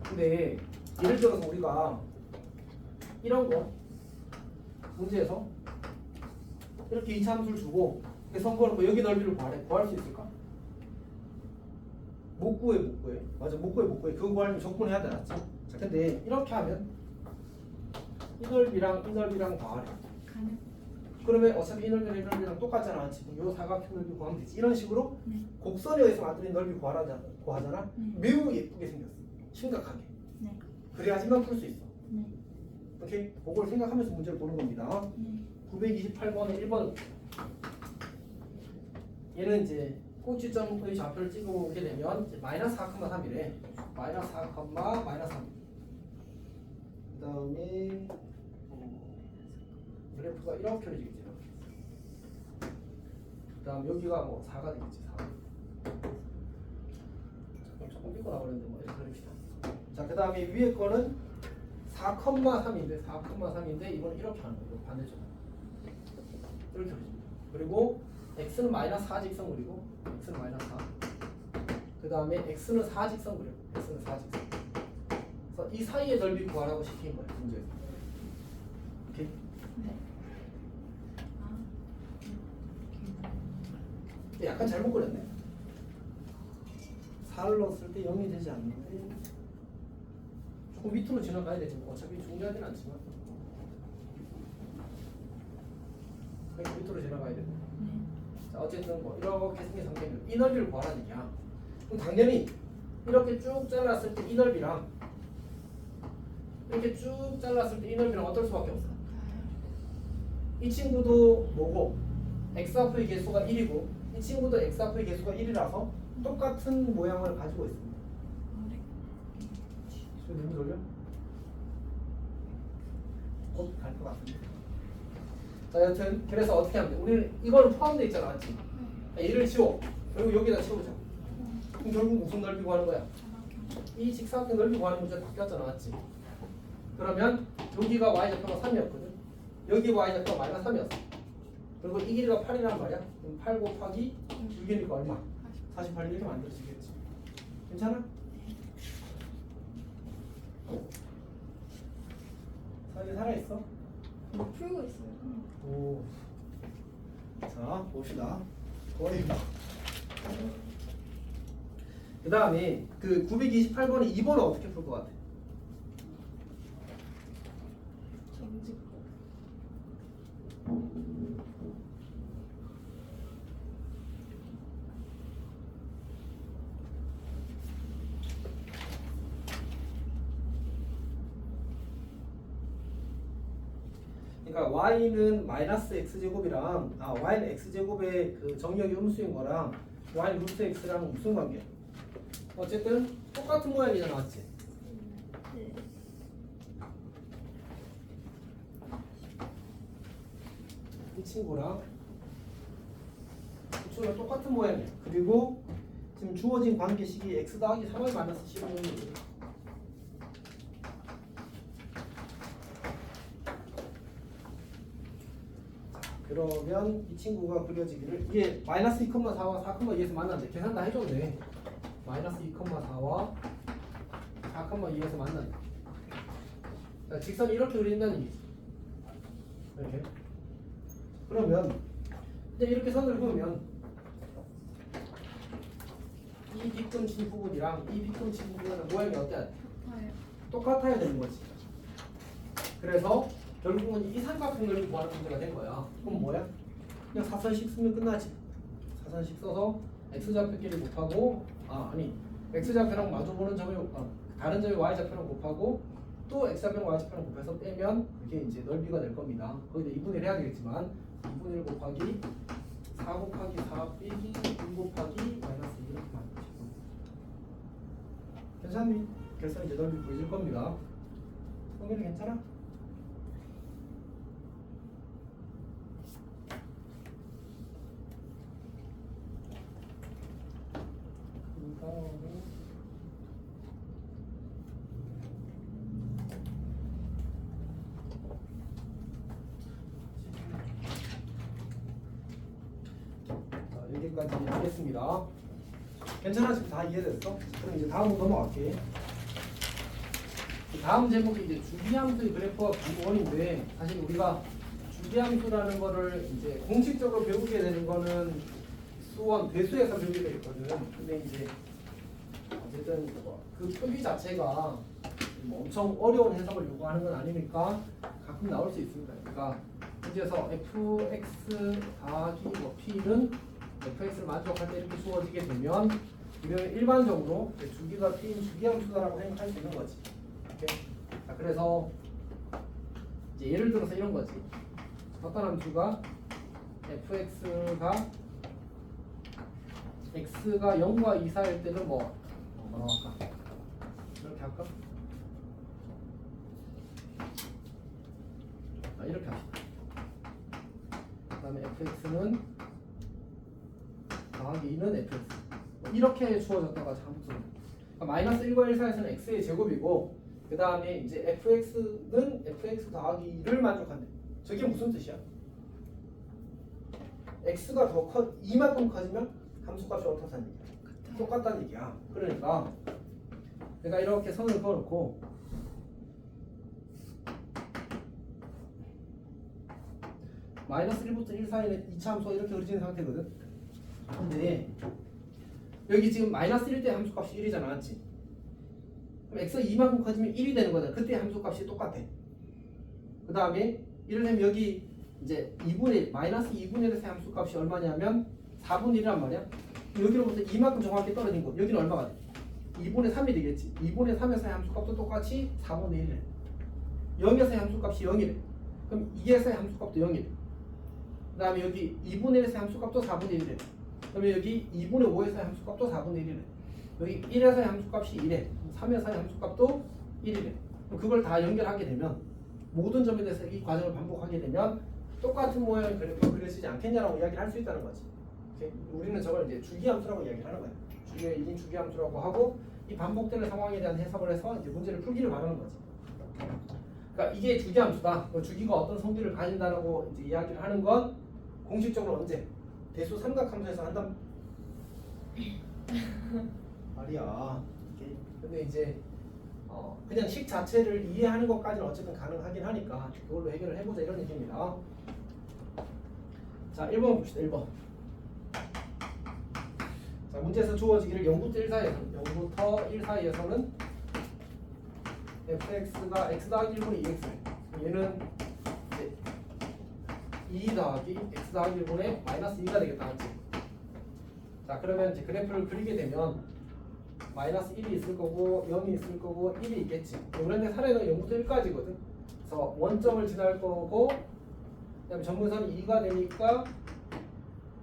근데 예를 들어서 우리가 이런 거 문제에서 이렇게 이차함수를 주고 선거를 여기 넓이를 구할 수 있을까? 못 구해. 맞아, 못 구해. 그거 구하려면 적분해야 돼, 맞지? 자, 근데 이렇게 하면 이 넓이랑 더하래. 가능. 그러면 어차피 이 넓이랑 이 넓이랑 똑같잖아, 맞지? 요 사각형 넓이 구하면 되지. 이런 식으로 네. 곡선에 의해서 만드는 넓이 구하잖아. 매우 예쁘게 생겼어. 심각하게. 네. 그래야지만 풀 수 있어. 네. 오케이? 그걸 생각하면서 문제를 보는 겁니다. 네. 928번에 1번. 얘는 이제 꼭지점의 좌표를 찍어보게 되면 이제 마이너스 4,3이래. 마이너스 4, 마이너스 3. 그 다음에 그래프가 이렇게 그려지겠지. 그 다음 여기가 뭐 4가 되겠지. 4. 조금 삐고 나오는데 뭐 이렇게 그립시다. 자, 그 다음에 위에 거는 4,3인데 4,3인데 이건 이렇게 하는 거예요. 반대쪽. 이렇게 그려집니다. 그리고 x는 마이너스 4직선 그리고 x는 마이너스 4. 그 다음에 x는 4직선 그려. x는 4직선. 그래서 이 사이의 넓이 구하라고 시킨 거예요. 문제에서. 오케이? 네. 아. 약간 잘못 그렸네. 4를 넣었을 때 0이 되지 않는데 조금 밑으로 지나가야 되지. 어차피 중요하진 않지만 그냥 밑으로 지나가야 되고. 네. 자, 어쨌든 뭐 이렇게 생긴 상태는 이 넓이를 구하라는 얘기야. 그럼 당연히 이렇게 쭉 잘랐을 때 이 넓이랑 이렇게 쭉 잘랐을 때 이 넓이랑 어떨 수밖에 없어. 이 친구도 뭐고 x좌표의 개수가 1이고 이 친구도 x좌표의 개수가 1이라서 똑같은 모양을 가지고 있습니다. 지금 너무 돌려? 곧 갈 것 같습니다. 자, 여튼 그래서 어떻게 하면 돼? 우리는 이걸 포함되어 있잖아, 맞지? 얘를 치워. 그리고 여기다 치우자. 그럼 결국 무슨 넓이 구하는 거야? 이 직사각형 넓이 구하는 문제 바뀌었잖아, 맞지? 그러면 여기가 y좌표가 3이었거든. 여기 y좌표가 마이너스 3이었어. 그리고 이 길이가 8이란 말이야. 그럼 8 곱하기 6이니까 얼마? 48 이렇게 만들어지겠지. 괜찮아? 사이 살아있어? 풀고 있어요. 오. 자, 봅시다. 거의 그 다음에 그 928번에 2번은 어떻게 풀 것 같아? 정직법. 그러니까 y는 마이너스 x제곱이랑 y는 x제곱의 그 정역이 음수인 거랑 y 루트 x랑 무슨 관계야? 어쨌든 똑같은 모양이잖아, 맞지? 네. 이 친구랑 이 친구랑 똑같은 모양이야. 그리고 지금 주어진 관계식이 x 더하기 3을 마이너스 15는 그러면 이 친구가 그려지기를 이게 마이너스 2,4와 4,2에서 만났는데 계산 다 해줬네. 마이너스 2,4와 4,2에서 만났네. 자, 직선이 이렇게 그린다는 얘기지. 이렇게. 그러면 이제 이렇게 선을 그으면 이 빗금친 부분이랑 이 빗금친 부분은 모양이 어때야 돼? 아요. 똑같아야 되는 거지. 그래서 결국은 이 삼각형을 구하는 문제가 된 거야. 그럼 뭐야? 그냥 사선식 쓰면 끝나지. 사선식 써서 x좌표끼리 곱하고 x좌표랑 마주보는 점을 다른 점의 y좌표랑 곱하고 또 x좌표랑 y좌표랑 곱해서 빼면 이게 이제 넓이가 될 겁니다. 거기다 2분의 1 해야 되겠지만 2분의 1 곱하기 4 곱하기 4 빼기 2 곱하기 마이너스 2 이렇게 만드시고 괜찮니? 그래서 이제 넓이 보여줄 겁니다. 성민이 괜찮아? 자, 여기까지 하겠습니다. 괜찮아? 지금 다 이해됐어? 그럼 이제 다음으로 넘어갈게. 다음 제목이 이제 주기함수의 그래프와 분모원인데 사실 우리가 주기함수라는 거를 이제 공식적으로 배우게 되는 거는 수원 배수에서 배우게 돼 있거든. 근데 이제 어쨌든 그 표기 자체가 뭐 엄청 어려운 해석을 요구하는 건 아니니까 가끔 나올 수 있습니다. 그러니까 문제에서 fx 더하기 뭐 p는 fx를 만족할 때 이렇게 주어지게 되면 우리는 일반적으로 주기가 p인 주기함수다라고 생각할 수 있는 거지. 오케이? 자, 그래서 이제 예를 들어서 이런 거지. 어떤 함수가 fx가 x가 0과 2 사이일 때는 뭐라고 할까? 이렇게 할까? 이렇게 합시다. 그 다음에 fx는 더하기 2는 fx 이렇게 주어졌다가 잠수 마이너스 1과 1 사이에서는 x의 제곱이고 그 다음에 이제 fx는 fx 더하기 2를 만족한대. 저게 무슨 뜻이야? x가 더 커, 이만큼 커지면 함수값이 어떻다는 얘기야? 똑같다는 얘기야. 그러니까 내가 이렇게 선을 그어놓고 마이너스 1부터 1 사이는 2차 함수가 이렇게 그려진 상태거든. 근데 여기 지금 마이너스 1때 함수값이 1이잖아, 맞지? 그럼 x가 이만큼 커지면 1이 되는 거잖아. 그때 함수값이 똑같아. 그 다음에 이를테면 여기 이제 2분의 마이너스 2분의 1에서 함수값이 얼마냐면 4분의 1이란 말이야. 여기로부터 이만큼 정확히 떨어진 거. 여기는 얼마가 돼? 2분의 3이 되겠지. 2분의 3에서의 함수값도 똑같이 4분의 1이래. 0에서의 함수값이 0이래. 그럼 2에서의 함수값도 0이래. 그 다음에 여기 2분의 1에서의 함수값도 4분의 1이래. 그러면 여기 2분의 5에서의 함수값도 4분의 1이래. 여기 1에서의 함수값이 1에 3에서의 함수값도 1이래. 그걸 다 연결하게 되면 모든 점에 대해서 이 과정을 반복하게 되면 똑같은 모양의 그래프가 그려지지 않겠냐라고 이야기를 할 수 있다는 거지. 우리는 저걸 이제 주기함수라고 이야기를 하는 거야. 주기의 1인 주기함수라고 하고 이 반복되는 상황에 대한 해석을 해서 이제 문제를 풀기를 바라는 거지. 그러니까 이게 주기함수다. 주기가 어떤 성질을 가진다라고 이제 이야기를 하는 건 공식적으로 언제? 대수 삼각함수에서 한단 말이야. 근데 이제 그냥 식 자체를 이해하는 것까지는 어쨌든 가능하긴 하니까 그걸로 해결을 해보자 이런 얘기입니다. 자, 1번 봅시다. 1번. 자, 문제에서 주어지기를 0부터 1 사이에서는 0부터 1 사이에서는 fx가 x 더하기 1분의 2x 얘는 이제 2 더하기 x 더하기 1분의 마이너스 2가 되겠다. 맞지? 자, 그러면 이제 그래프를 그리게 되면 마이너스 1이 있을 거고 0이 있을 거고 1이 있겠지. 그런데 사례는 0부터 1까지거든. 그래서 원점을 지날 거고 그다음에 전분선이 2가 되니까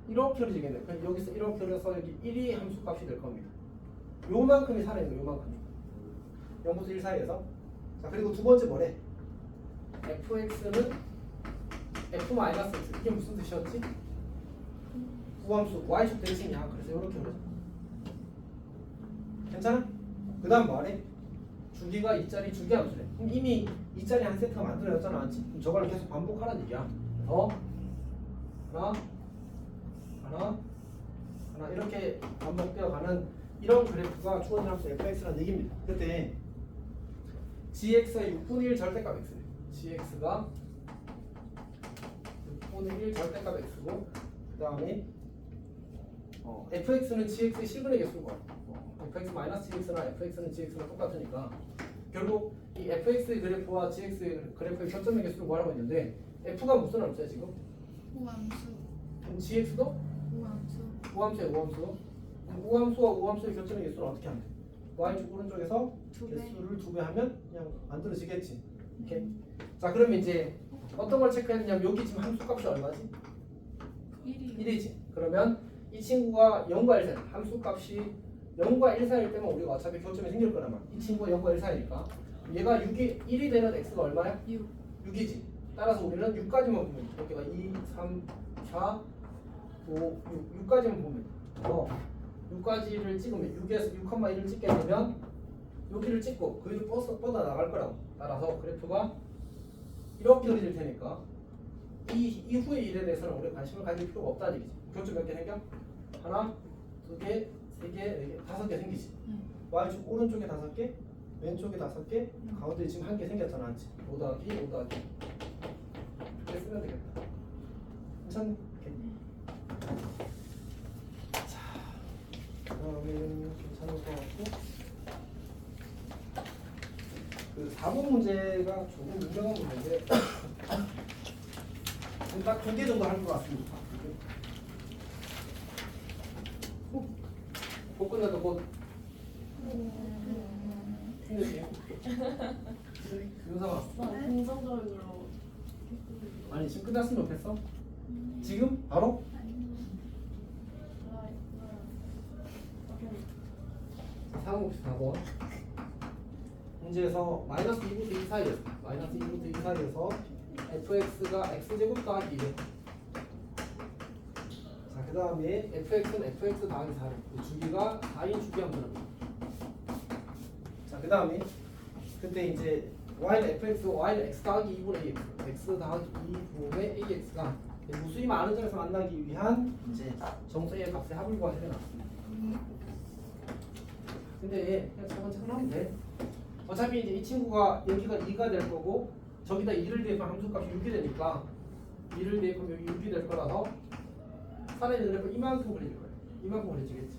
이렇게 그려지겠네. 그럼 여기서 이렇게 그려서 여기 1이 함수값이 될 겁니다. 요만큼이 사례는 요만큼이. 0부터 1 사이에서. 자, 그리고 두 번째 뭐래? fx는 f-x. 이게 무슨 뜻이었지? 우함수 y축 대칭이야. 그래서 이렇게 그려져. 괜찮아? 그 다음 뭐하래? 주기가 이짜리 주기함수래. 그럼 이미 이짜리 한 세트가 만들어졌잖아, 맞지? 그럼 저걸 계속 반복하라는 얘기야. 하나 이렇게 반복되어 가는 이런 그래프가 주어진 함수 fx라는 얘기입니다. 그때 gx가 6분의 1 절대값 x래. gx가 6분의 1 절대값 x고 그 다음에 fx는 gx의 실근의 개수고 fx-gx나 fx는 gx랑 똑같으니까 결국 이 fx의 그래프와 gx의 그래프의 교점의 개수를 구하라고 했는데 f가 무슨 함수야 지금? 우함수. 그럼 gx도? 우함수. 우함수야 우함수. 우함수와 우함수의 교점의 개수는 어떻게 하면 돼? y축 오른쪽에서 두 배. 개수를 2배 하면 그냥 만들어지겠지. 이렇게. 자, 그러면 이제 어떤 걸 체크해야 되냐면 여기 지금 함수값이 얼마지? 1이 1이지. 그러면 이 친구가 0과 1 사이 함수값이 0과 1 사이일 때면 우리가 어차피 교점이 생길 거란 말이야. 이 친구가 0과 1 사이니까 얘가 1이 되는 x가 얼마야? 6. 6이지. 따라서 우리는 6까지만 보면 돼. 여기가 2, 3, 4, 5, 6, 6까지만 보면 돼. 6까지를 찍으면 6에서 6,1을 찍게 되면 여기를 찍고 그 위로 뻗어 나갈 거라고. 따라서 그래프가 이렇게 그려질 테니까 이 이후의 일에 대해서는 우리가 관심을 가질 필요가 없다는 얘기지. 교점 몇 개 생겨? 하나, 두 개, 세 개, 네 개, 5개 생기지. y축 오른쪽에 5개, 왼쪽에 5개, 가운데 지금 1개 생겼잖아, 맞지? 5 더하기 5 더하기 이렇게 쓰면 되겠다. 괜찮니? 자, 그다음에는 괜찮을 것 같고 그 4번 문제가 조금 유명한 문제인데 딱 2개 정도 할 것 같습니다. 곧 끝나도 곧 힘들지? 윤상아 긍정적으로. 아니 지금 끝났으면 어땠어? 지금? 바로? 상호 4번 문제에서 마이너스 2부터 2 사이에서 마이너스 2부터 2 사이에서 fx가 x제곱 더하기 2배. 자, 그 다음에 fx는 fx 더하기 4를. 그 주기가 4인 주기함 들어갑니다. 자, 그 다음에 그때 이제 y는 fx, y는 x 더하기 2분의 ax, x 더하기 2분의 ax가 무수히 많은 점에서 만나기 위한 이제 정수의 값의 합을 구하셔야 되나. 근데 그냥 차근차근 하면 돼. 어차피 이제 이 친구가 여기가 2가 될 거고 저기다 2를 대입하면 함수값이 6이 되니까 2를 대입하면 여기 6이 될 거라서 살아있는 그래프 이만큼 그려질 거예요. 이만큼 그려지겠지.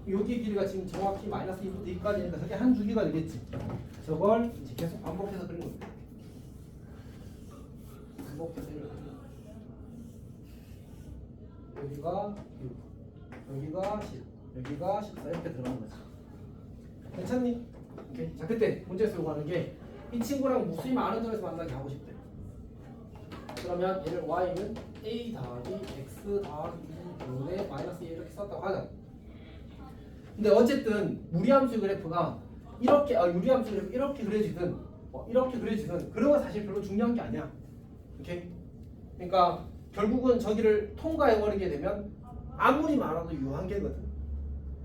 여기 길이가 지금 정확히 마이너스 2부터 2까지니까 저게 한 주기가 되겠지. 저걸 이제 계속 반복해서 그리는 겁니다. 반복해서 이렇게 그리는 거예요. 여기가 6, 여기가 10, 여기가 14 이렇게 들어가는 거죠. 괜찮니? 오케이. 자, 그때 문제에서 요구하는 게 이 친구랑 무수히 많은 점에서 만나게 하고 싶대. 그러면 얘를 y는 a 더하기 x 더하기 2분의 마이너스 2 이렇게 썼다고 하자. 근데 어쨌든 무리함수 그래프가 이렇게 유리함수 그래프 이렇게 그려지든 이렇게 그려지든 그런 건 사실 별로 중요한 게 아니야. 오케이? 그러니까 결국은 저기를 통과해 버리게 되면 아무리 많아도 유한계거든.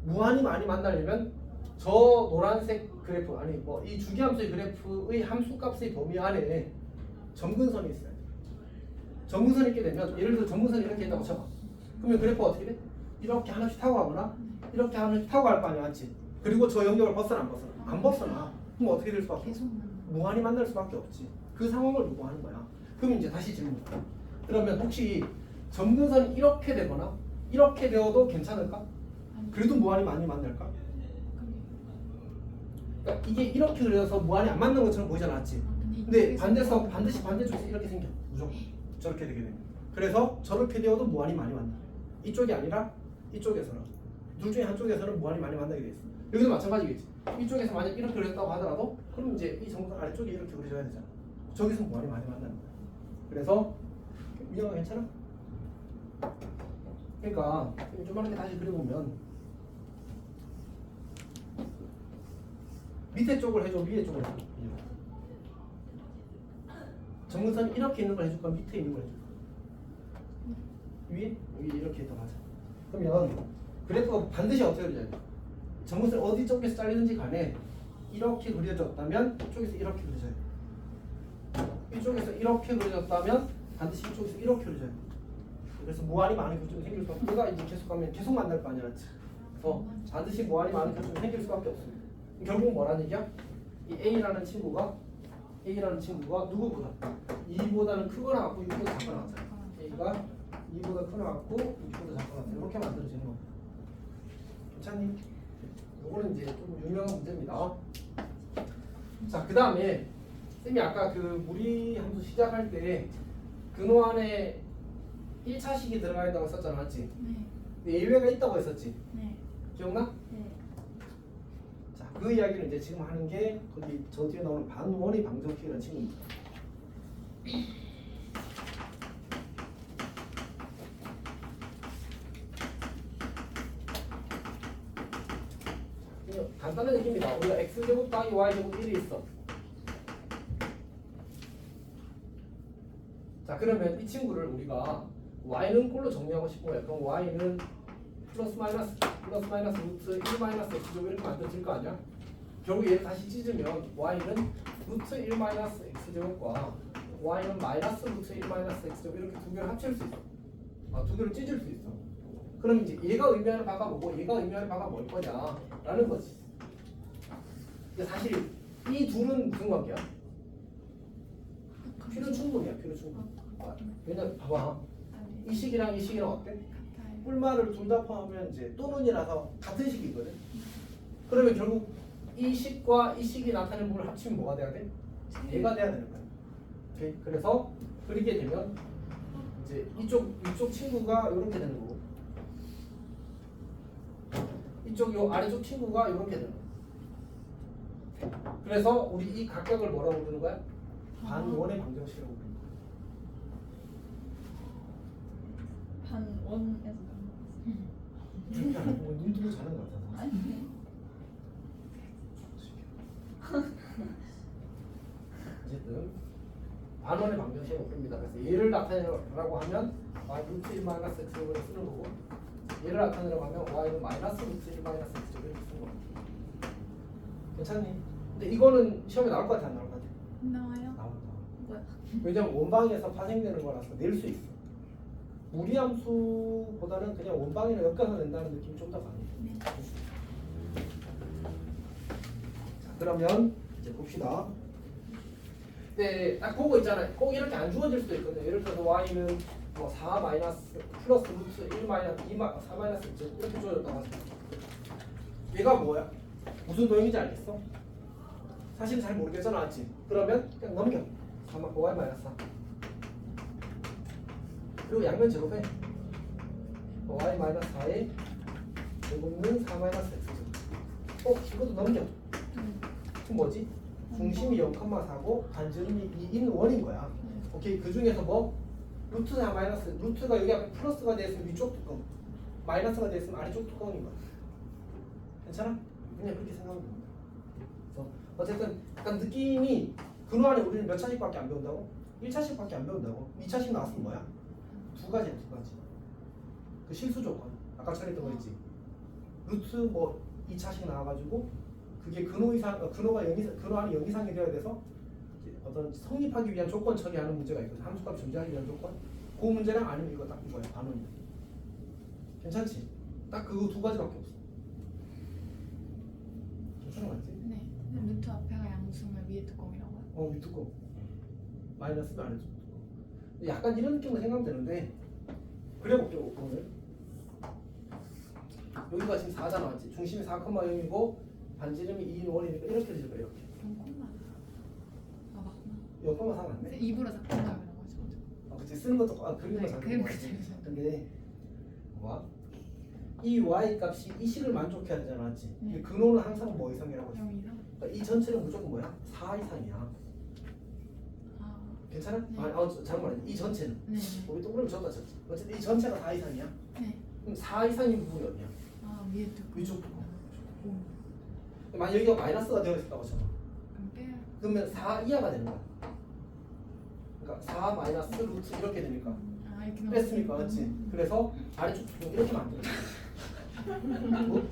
무한히 많이 만나려면 저 노란색 그래프 아니 뭐 이 주기함수의 그래프의 함수값의 범위 안에 점근선이 있어요. 점근선이 있게 되면 예를 들어 점근선이 이렇게 있다고 쳐봐. 그러면 그래프가 어떻게 돼? 이렇게 하나씩 타고 가거나 이렇게 하나씩 타고 갈 거 아니야, 맞지? 그리고 저 영역을 벗어나 안 벗어나? 안 벗어나. 그럼 어떻게 될 수밖에 없어? 무한히 만날 수밖에 없지. 그 상황을 요구하는 거야. 그럼 이제 다시 질문. 그러면 혹시 점근선이 이렇게 되거나 이렇게 되어도 괜찮을까? 그래도 무한히 많이 만날까? 그러니까 이게 이렇게 그려서 무한히 안 맞는 것처럼 보이지 않았지? 근데 반대서 반드시 반대쪽에서 이렇게 생겨. 무조건 저렇게 되게 됩니다. 그래서 저렇게 되어도 무한히 많이 만나. 이쪽이 아니라 이쪽에서는 둘 중에 한쪽에서는 무한히 많이 만나게 돼 있어. 여기도 마찬가지겠지. 이쪽에서 만약 이렇게 그렸다고 하더라도 그럼 이제 이 정도 아래쪽에 이렇게 그려져야 되잖아. 저기서 무한히 많이 만나는 거야. 그래서 민영아 괜찮아? 그러니까 조그맣게 다시 그려보면 밑에 쪽을 해줘, 위에 쪽을 해줘. 점근선이 이렇게 있는 걸 해줄까? 밑에 있는 걸 해줄까? 위에? 여기 이렇게 더 가자. 그러면 그래프가 반드시 어떻게 그려져야 돼? 점근선이 어디 쪽에서 잘리는지 간에 이렇게 그려졌다면 이쪽에서 이렇게 그려져야 돼. 이쪽에서 이렇게 그려졌다면 반드시 이쪽에서 이렇게 그려져야 돼. 그래서 무한히 많은 교점이 생길 수밖에 없고 얘가 이제 계속 가면 계속 만날 거 아니야, 그렇지? 그래서 반드시 무한히 많은 교점이 생길 수밖에 없습니다. 결국 뭐라는 얘기야? 이 A라는 친구가 누구보다 2보다는 크거나 같고 6보다 작거나 같잖아. A가 2보다 크거나 같고 6보다 작거나 같아. 이렇게 만들어지는 겁니다. 괜찮니? 요거는 이제 좀 유명한 문제입니다. 자, 그 다음에 쌤이 아까 그 무리 함수 시작할 때 근호 안에 1차식이 들어가 있다고 썼잖아, 맞지? 네. 근데 예외가 있다고 했었지? 네. 기억나? 네. 자, 그 이야기를 이제 지금 하는 게 거기 저 뒤에 나오는 반원의 방정식이라는 친구입니다. 간단한 얘기입니다. 우리가 x제곱 더하기 y제곱 1이 있어. 자, 그러면 이 친구를 우리가 y는 꼴로 정리하고 싶은 거야. 그럼 y는 플러스 마이너스 루트 1 마이너스 x제곱 이렇게 만들어질 거 아니야? 결국 얘를 다시 찢으면 y는 루트 1 마이너스 x제곱과 y는 마이너스 루트 1 마이너스 x제곱 이렇게 두 개를 합칠 수 있어. 두 개를 찢을 수 있어. 그럼 이제 얘가 의미하는 바가 뭐고 얘가 의미하는 바가 뭘 거냐라는 거지. 근데 사실 이 둘은 무슨 관계야? 필요 충분이야, 필요 충분. 왜냐, 봐봐. 이 식이랑 이 식이랑 어때? 뿔말을 둘 다 포함하면 이제 또는이라서 같은 식이거든. 그러면 결국 이 식과 이 식이 나타내는 부분을 합치면 뭐가 돼야 돼? 얘가 돼야 되는 거야. 오케이? 그래서 그리게 되면 이제 이쪽 친구가 이렇게 되는 거고, 이쪽 요 아래쪽 친구가 이렇게 되는 거야. 그래서 우리 이 각각을 뭐라고 부르는 거야? 반원의 방정식이라고 부르는 거야. 반원에서 이렇게 안 보고 눈 뜨고 자는 거 같아. 아니. 어쨌든 반원의 방정식. 겁니다. 그래서 얘를 나타내라고 하면 y 루트 1 마이너스 x제곱을 쓰는 거고 얘를 나타내라고 하면 y는 마이너스 루트 1 마이너스 x제곱을 쓰는 겁니다. 괜찮니? 근데 이거는 시험에 나올 것 같아 안 나올 것 같아? 나와요? 나온다. 뭐야? 왜냐면 원방에서 파생되는 거라서 낼 수 있어. 무리함수보다는 그냥 원방이랑 엮여서 낸다는 느낌이 좀 더 강해. 네. 자, 그러면 이제 봅시다. 네, 딱 보고 있잖아요. 꼭 이렇게 안 주어질 수도 있거든요. 예를 들어서 y는 뭐 4 마이너스 플러스 루트 1 마이너스 4 마이너스 1 이렇게 주어졌다고 하죠. 얘가 뭐야? 무슨 도형인지 알겠어? 사실 잘 모르겠잖아, 맞지? 그러면 그냥 넘겨. 5y 마이너스 4. 그리고 양면 제곱해. y 마이너스 4에 제곱은 4 마이너스 x. 이것도 넘겨. 그럼 뭐지? 중심이 0,4고 반지름이 2인 원인 거야. 오케이. 그 중에서 뭐 루트 4 마이너스 루트가 여기 앞에 플러스가 되어 있으면 위쪽 뚜껑, 마이너스가 되어 있으면 아래쪽 뚜껑인 거야. 괜찮아? 그냥 그렇게 생각하면 됩니다. 그래서 어쨌든 약간 느낌이 근호 안에 우리는 몇 차식밖에 안 배운다고? 1차식밖에 안 배운다고. 2차식 나왔으면 뭐야? 두 가지야, 두 가지. 그 실수 조건. 아까 처리했던 거 있지. 루트 뭐 2차식 나와가지고 그게 근호 이상, 근호 안에 0 이상이 되어야 돼서 어떤 성립하기 위한 조건 처리하는 문제가 있거든. 함수값 존재하기 위한 조건. 그 문제랑 아니면 이거 딱 이거야. 반원이야. 괜찮지? 딱 그 두 가지밖에 없어. 괜찮은 거 같지? 네. 루트 앞에가 양수면 위에 뚜껑이라고요? 위뚜껑. 마이너스면 아래쪽 뚜껑. 약간 이런 느낌으로 생각하면 되는데 그려볼게요. 오늘. 여기가 지금 4잖아, 맞지? 중심이 4,0이고 반지름이 2인 원이니까 이렇게 되실 거예요. 이렇게. 0,4. 아 맞구나. 0,4 맞네? 입으로 4,0이라고 하죠. 그치, 쓰는 것도 그리는 거 네, 잘 그림 그린 거 같지? 그대로. 근데 뭐? 이 y 값이 이 식을 만족해야 되잖아, 맞지? 네. 근데 근호는 항상 뭐 이상이라고 했어? 0 이상? 그러니까 이 전체는 무조건 뭐야? 4 이상이야. 아. 괜찮아? 네. 잘못 말했네. 이 전체는. 네. 우리 동그라미 적다 쳤지. 어쨌든 이 전체가 4 이상이야. 네. 그럼 4 이상인 부분이 어디야? 아 위에 뚜껑. 위쪽 뚜껑. 오. 만약 여기가 마이너스가 되어 있었다고 쳐봐. 그럼 빼야. 그러면 4 이하가 되는 거야. 그러니까 4 마이너스 루트 이렇게 되니까 아 이렇게 뺐으니까, 맞지? 그래서 아래쪽 뚜껑 이렇게 만들어. 뭐?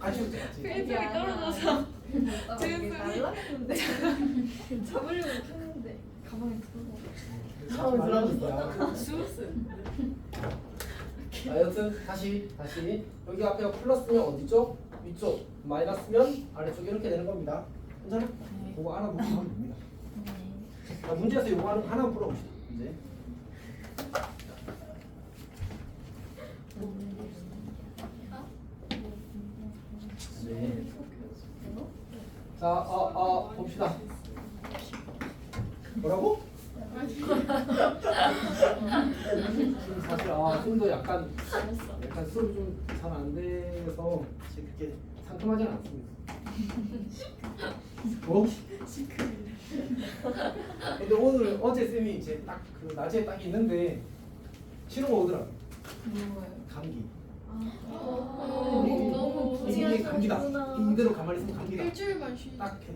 같이 웃자, 같이. 필살기 떨어져서. 지금 날랐는데 잡으려고 했는데 가방에 들어가. 처음 들어는 거야. 주스. 여튼 다시 여기 앞에가 플러스면 어디죠? 위쪽, 마이너스면 아래쪽 이렇게 되는 겁니다. 괜찮아? 네. 그거 알아보시면 됩니다. 네. 자, 문제에서 이거 하나 풀어봅시다. 이제 네. 자, 봅시다. 뭐라고? 사실 좀더 약간 수업이 좀 잘 안 돼서 그렇게 상큼하지는 않습니다. 뭐? 근데 오늘 어제 쌤이 이제 딱 그 낮에 딱 있는데 신호가 오더라고. 뭐예요? 감기. 너무 이게 감기다. 이대로 가만히 있으면 감기다. 일주일만 쉬. 딱 해.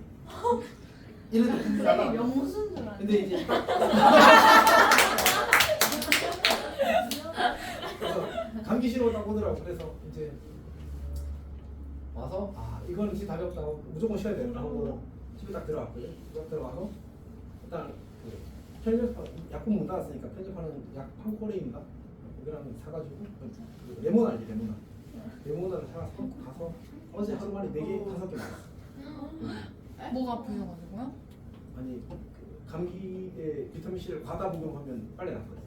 이래도 쌤이 감기다가. 명무수인 줄 알았는데. 근데 이제 그래서 감기 신호가 딱 오더라고. 그래서 이제 와서 이거는 진짜 답이 없다고 무조건 쉬어야 된다 하고 집에 딱 들어갔거든. 딱 들어가서 일단 그 편의점 약국 문 닫았으니까 편집하는 약 판코레인가 거기랑 사가지고 그 레몬 알지 레몬을 사가서 가서 어제 하루 만에 4개 5개 먹었어. 뭐가 아프셔가지고요? 아니 그 감기에 비타민 C를 과다 복용하면 빨리 낫거든.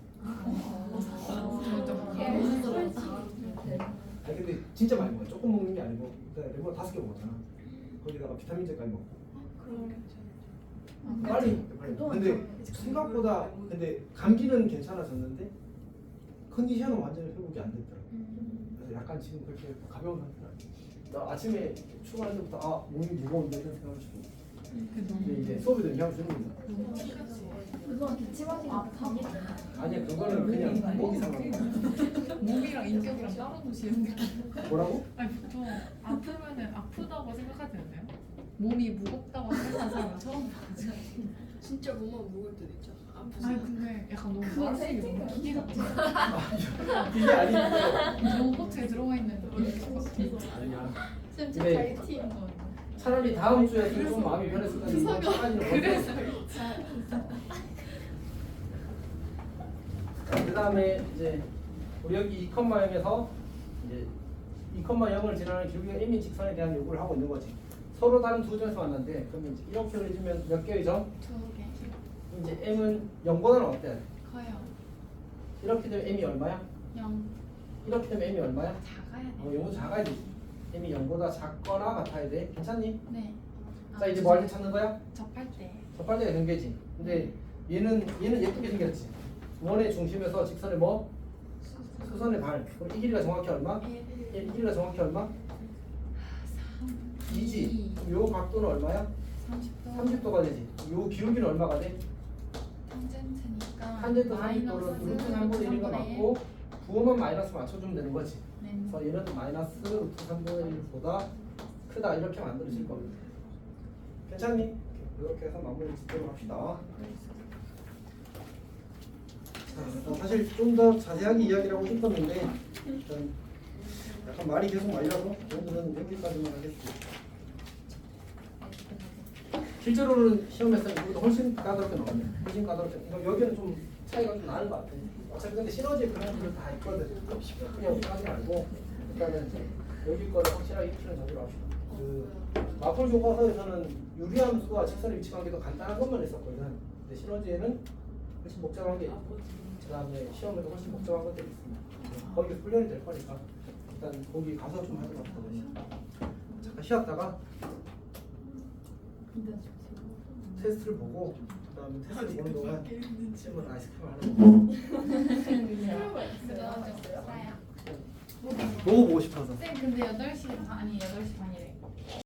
아니 근데 진짜 많이 먹어. 조금 먹는 게 아니고 레몬 5개 먹었잖아. 거기다가 비타민제까지 먹고. 빨리 먹대 빨리. 근데 생각보다 근데 감기는 괜찮아졌는데 컨디션은 완전히 회복이 안 됐더라고. 그래서 약간 지금 그렇게 가벼운 상태라. 나 아침에 출근할 때부터 몸이 무거운데 이런 생각을 했고. 근데 이제 수업에도 영향을 주는 겁니다. 그동안 기침하신 거 아니야 그거는 그냥 목이 상한 거. 몸이랑 인격이랑 따로 노시는 느낌. 뭐라고? 아니 보통 아프면은 아프다고 생각하지 않나요? 몸이 무겁다고 생각하는 사람은 처음 봐가지고. 진짜 몸만 무거울 때도 있잖아. 아프지. 아니 근데 약간 너무 말하는 게 너무 기계 같지. 이게 아닌데. 로봇에 들어가 있는 느낌 같아. 아니야. 진짜 네. 잘 팀. 차라리 다음 주에 좀 마음이 변했을 거니 이번 시간이는 그래서 그 다음에 이제 우리 여기 2,0에서 이제 2,0을 지나는 기울기가 m인 직선에 대한 요구를 하고 있는 거지. 서로 다른 두 점에서 만났는데 그러면 이제 이렇게 그려주면 몇 개의 점? 2개. 이제 m은 0보다는 어때? 커요. 이렇게 되면 m이 얼마야? 0. 이렇게 되면 m이 얼마야? 작아야 돼. 0보다 작아야 되지. m이 0보다 작거나 같아야 돼. 괜찮니? 네. 자 이제 뭐 할 때 찾는 거야? 접할 때. 접할 때가 경계지. 근데 얘는 예쁘게 생겼지. 원의 중심에서 직선의 뭐? 수선의 발. 그럼 이 길이가 정확히 얼마? 이 길이가 정확히 얼마? 2지. 그럼 요 각도는 얼마야? 30도. 30도가 되지. 요 기울기는 얼마가 돼? 탄젠트니까 탄젠트 30도는 루트 3분의 1인 거 맞고 부호만 마이너스 맞춰주면 되는 거지. 네. 그래서 얘는 마이너스 루트 3분의 1보다 크다 이렇게 만들어질 겁니다. 괜찮니? 이렇게 해서 마무리 짓도록 합시다. 자, 사실 좀 더 자세하게 이야기를 하고 싶었는데 일단 약간 말이 계속 말려서 오늘은 여기까지만 하겠습니다. 실제로는 시험에서 이거보다 훨씬 까다롭게 나옵니다. 훨씬 까다롭게. 이거 여기는 좀 차이가 좀 나는 것 같아요. 어차피 근데 시너지 그런 것들 다 있거든. 그냥 하지 말고 일단은 여기 거를 확실하게 익히는 정도로 합시다. 그 마플 교과서에서는 유리함수와 직선의 위치 관계도 간단한 것만 했었거든. 근데 시너지에는 훨씬 복잡한 게 있고 그다음에 시험에도 훨씬 복잡한 것들이 있습니다. 거기 훈련이 될 거니까 일단 거기 가서 좀 하도록 하거든요. 잠깐 쉬었다가 테스트를 보고 그다음에 테스트 보는 동안 친구는 아이스크림 하는 거 그거 좀 싸요. 먹어보고 싶어서. 쌤 근데 8시 반이 8시 반이래.